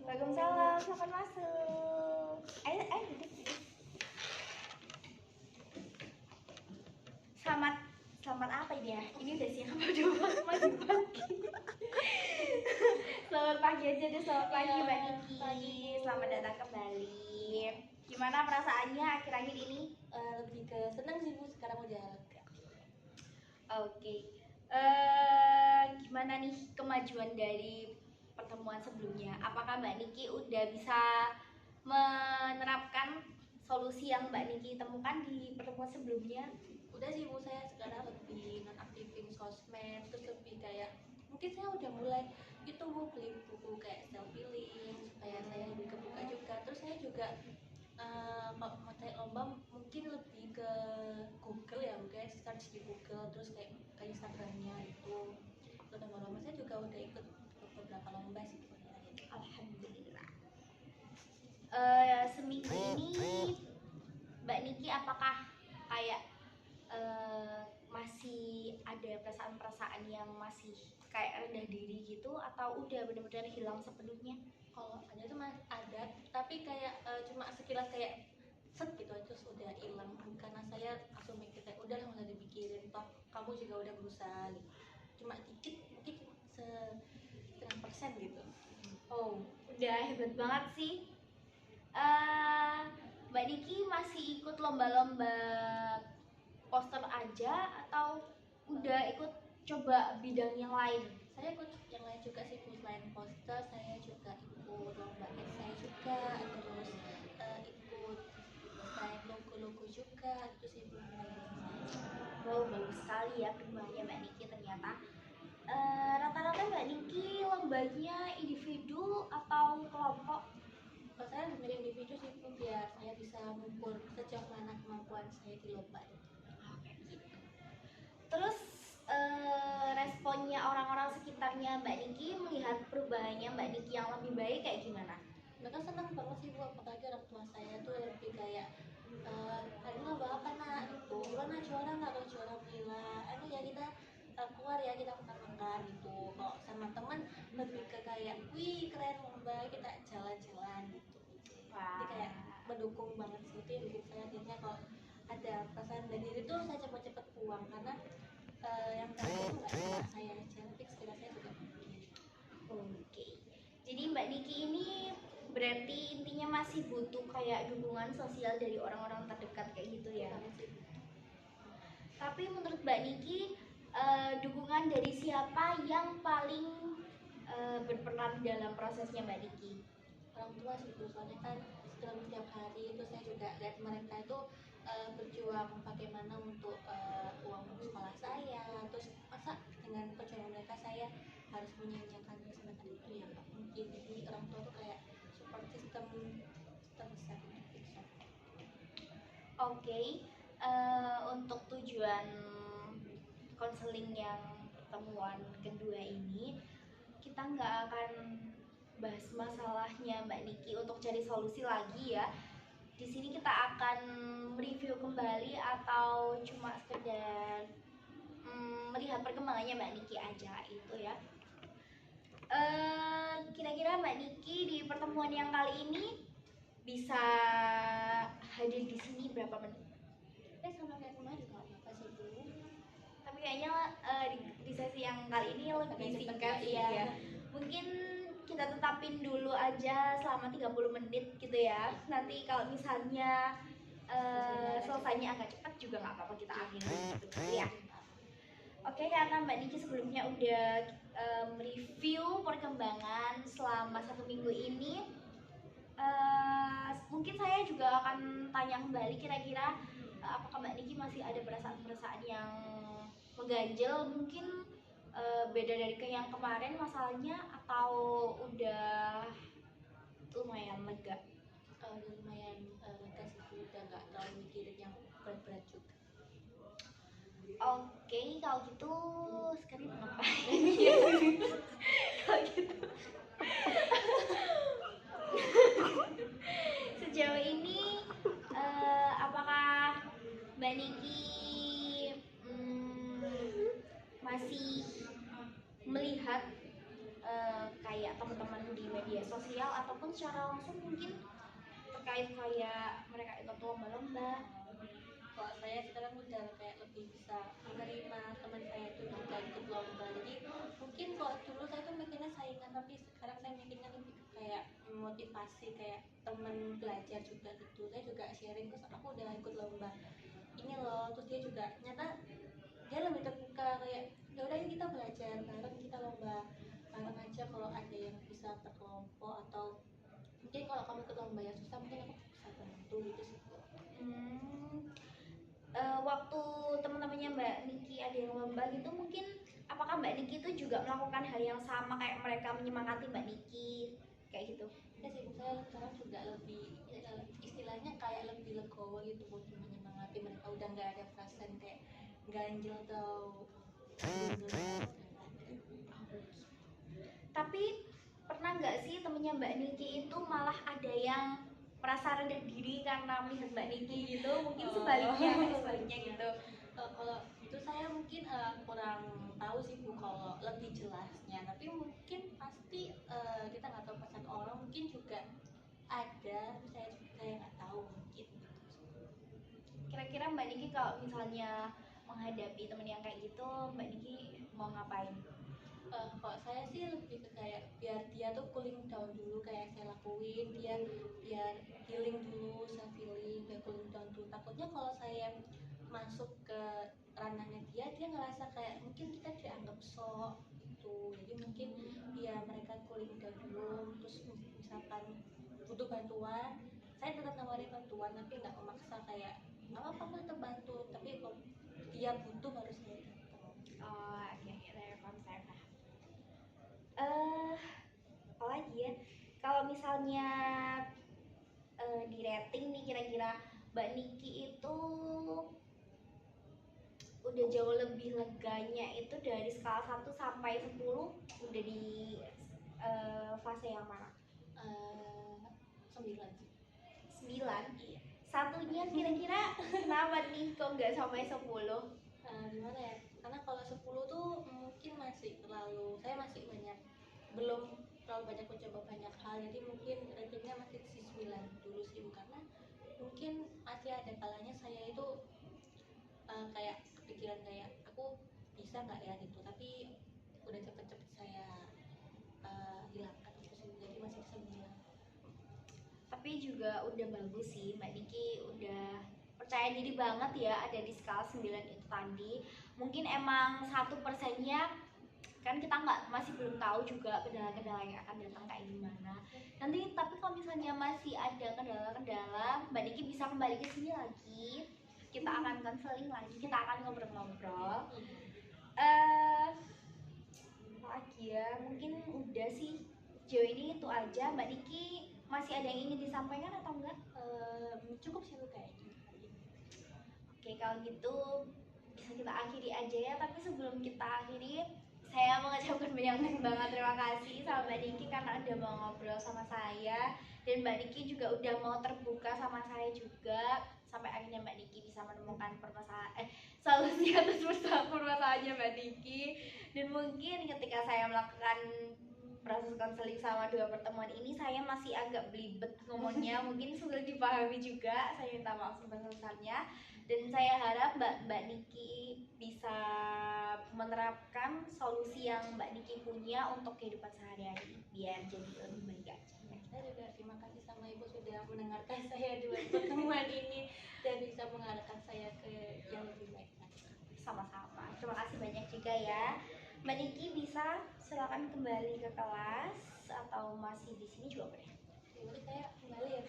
Waalaikumsalam, selamat masuk. Ayo duduk. Selamat apa ini ya? Ini udah siang apa udah masih pagi? Selamat pagi aja deh, selamat pagi Mbak Niki. Selamat datang kembali. Gimana perasaannya akhir-akhir ini? Lebih ke seneng sih Bu, sekarang udah lega. Oke. Gimana nih kemajuan dari pertemuan sebelumnya? Apakah Mbak Niki udah bisa menerapkan solusi yang Mbak Niki temukan di pertemuan sebelumnya? Udah sih Bu, saya sekarang lebih nonaktifin sosmed, terus lebih kayak mungkin saya udah mulai itu Bu, beli buku kayak self healing supaya saya lebih kebuka juga. Terus saya juga kalau mau cari lomba mungkin lebih ke Google ya, mungkin search di Google terus kayak ke Instagramnya itu lomba-lomba. Saya juga udah ikut beberapa lomba sih Bu. Alhamdulillah. Seminggu ini Mbak Niki apakah kayak masih ada perasaan-perasaan yang masih kayak rendah diri gitu atau udah benar-benar hilang sepenuhnya? Kalau ada tuh ada, tapi kayak cuma sekilas kayak set gitu aja terus udah hilang. Karena saya langsung mikir kayak udah lah nggak usah dipikirin, toh kamu juga udah berusaha gitu. Cuma dikit, mungkin setengah persen gitu. Oh, udah hebat banget sih. Mbak Niki masih ikut lomba-lomba poster aja atau udah ikut coba bidang yang lain? Saya ikut yang lain juga sih, selain poster saya juga ikut lomba esai juga, terus ikut desain logo-logo juga, itu sih Bu. Wow, bagus sekali ya perkembangannya Mbak Niki ternyata. Rata-rata Mbak Niki lombanya individu atau kelompok? Kalau saya lebih milih individu sih Bu, biar saya bisa mengukur sejauh mana kemampuan saya di lomba itu. Terus responnya orang-orang sekitarnya Mbak Niki melihat perubahannya Mbak Niki yang lebih baik kayak gimana? Mereka senang banget sih Bu, apalagi orang tua saya tuh lebih kayak hari ini lomba apa nak gitu, gimana juara nggak, kalau juara bilang aduh ya kita keluar ya, kita makan gitu. Kalau sama teman lebih ke kayak wih keren lomba, kita jalan-jalan gitu. Jadi kayak mendukung banget sih, itu yang bikin saya akhirnya kalau ada perasaan dari diri tuh saya cepet-cepet pulang, karena yang terakhir itu nggak cuma saya aja, tapi sekitar saya juga. Oke. Jadi Mbak Niki ini berarti intinya masih butuh kayak dukungan sosial dari orang-orang terdekat kayak gitu ya. Tapi menurut Mbak Niki dukungan dari siapa yang paling berperan dalam prosesnya Mbak Niki? Orang tua sih Bu, soalnya kan dalam setiap hari itu saya juga lihat mereka itu berjuang bagaimana untuk uang sekolah saya, terus masa dengan perjuangan mereka saya harus menyia-nyiakan kesempatan itu, ya nggak mungkin. Jadi orang tua tuh kayak support system terbesar untuk itu. Oke, untuk tujuan konseling yang pertemuan kedua ini kita nggak akan bahas masalahnya Mbak Niki untuk cari solusi lagi ya. Di sini kita akan mereview kembali atau cuma sekedar melihat perkembangannya Mbak Niki aja itu ya. Kira-kira Mbak Niki di pertemuan yang kali ini bisa hadir di sini berapa menit? Sama kayak kemarin nggak apa-apa sih Bu. Tapi kayaknya di sesi yang kali ini lebih singkat ya. Mungkin kita tetapin dulu aja selama 30 menit gitu ya. Nanti kalau misalnya selesainya agak cepat juga nggak apa-apa, kita akhiri gitu ya. Oke, karena Mbak Niki sebelumnya udah mereview perkembangan selama 1 minggu ini, mungkin saya juga akan tanya kembali kira-kira apakah Mbak Niki masih ada perasaan-perasaan yang mengganjal, mungkin beda dari ke yang kemarin masalahnya, atau udah lumayan lega? Lumayan lega sih Bu, udah nggak terlalu mikirin yang berat-berat juga. Oke, kalau gitu sekarang ngapain? Kalau gitu sejauh ini apakah Mbak Niki masih melihat kayak teman-teman di media sosial ataupun secara langsung mungkin terkait kayak mereka ikut lomba-lomba? Kalau saya sekarang udah kayak lebih bisa menerima teman saya itu juga ikut lomba. Jadi mungkin kalau dulu saya tuh mikirnya saingan, tapi sekarang saya mikirnya lebih ke kayak motivasi, kayak teman belajar juga gitu. Saya juga sharing, terus aku udah ikut lomba ini loh, terus dia juga nyata dia lebih terbuka, kayak ya udah yuk kita belajar bareng, kita lomba bareng aja, kalau ada yang bisa berkelompok atau mungkin kalau kamu ikut lomba yang susah mungkin aku bisa bantu gitu sih. Waktu teman-temannya Mbak Niki ada yang lomba gitu, mungkin apakah Mbak Niki itu juga melakukan hal yang sama kayak mereka menyemangati Mbak Niki kayak gitu? Ya sih, saya sekarang juga lebih istilahnya kayak lebih legowo gitu untuk menyemangati mereka, udah nggak ada perasaan kayak ganjel atau Tapi pernah nggak sih temennya Mbak Niki itu malah ada yang merasa rendah diri karena melihat Mbak Niki gitu, mungkin sebaliknya gitu? Kalau itu saya mungkin kurang tahu sih Bu kalau lebih jelasnya, tapi mungkin pasti kita nggak tahu perasaan orang, mungkin juga ada, saya nggak tahu mungkin gitu. Kira-kira Mbak Niki kalau misalnya menghadapi temen yang kayak gitu, Mbak Niki mau ngapain? Kalau saya sih lebih ke kayak biar dia tuh cooling down dulu, kayak saya lakuin, dia biar healing dulu, self healing, kayak cooling down dulu. Takutnya kalau saya masuk ke ranahnya dia ngerasa kayak mungkin kita dianggap sok gitu. Jadi mungkin biar mereka cooling down dulu, terus misalkan butuh bantuan, saya tetap nawarin bantuan tapi nggak memaksa kayak apa kamu tetap bantu, tapi kalau dia butuh harus saya datang. Oh, oke, dari konsep. Apalagi ya, kalau misalnya di rating nih, kira-kira Mbak Niki itu udah jauh lebih leganya itu dari skala 1 sampai 10 udah di fase yang mana? 9 sih. 9? Iya. Satunya kira-kira kenapa nih kok nggak sampai 10? Gimana ya, karena kalau 10 tuh mungkin masih terlalu, saya masih banyak, belum terlalu banyak mencoba banyak hal, jadi mungkin ratingnya masih di 9 dulu sih, karena mungkin masih ada kalanya saya itu kayak kepikiran kayak aku bisa nggak ya gitu, tapi udah cepet-cepet saya hilangkan itu sih, jadi masih 9. Tapi juga udah bagus sih, Mbak Niki udah percaya diri banget ya ada di skala 9 itu tadi. Mungkin emang 1%-nya kan kita masih belum tahu juga kendala-kendala yang akan datang kayak gimana nanti, tapi kalau misalnya masih ada kendala-kendala, Mbak Niki bisa kembali ke sini lagi, kita akan konseling lagi, kita akan ngobrol-ngobrol. Lagi ya, mungkin udah sih jauh ini itu aja. Mbak Niki masih ada yang ingin disampaikan atau enggak? Cukup sih kayaknya. Oke, kalau gitu bisa kita akhiri aja ya. Tapi sebelum kita akhiri, saya mengucapkan banyak banget terima kasih sama Mbak Niki karena udah mau ngobrol sama saya, dan Mbak Niki juga udah mau terbuka sama saya juga, sampai akhirnya Mbak Niki bisa menemukan solusi atas permasalahannya Mbak Niki. Dan mungkin ketika saya melakukan proses konseling sama 2 pertemuan ini, saya masih agak belibet ngomongnya, mungkin sulit dipahami juga, saya minta maaf sebesar-besarnya. Dan saya harap Mbak Niki bisa menerapkan solusi yang Mbak Niki punya untuk kehidupan sehari-hari biar jadi lebih baik aja. Saya juga terima kasih sama Ibu sudah mendengarkan saya di pertemuan ini dan bisa mengarahkan saya ke yang lebih baik lagi. Sama-sama, terima kasih banyak juga ya. Mbak Niki bisa silakan kembali ke kelas atau masih di sini juga boleh. Jadi saya kembali ya.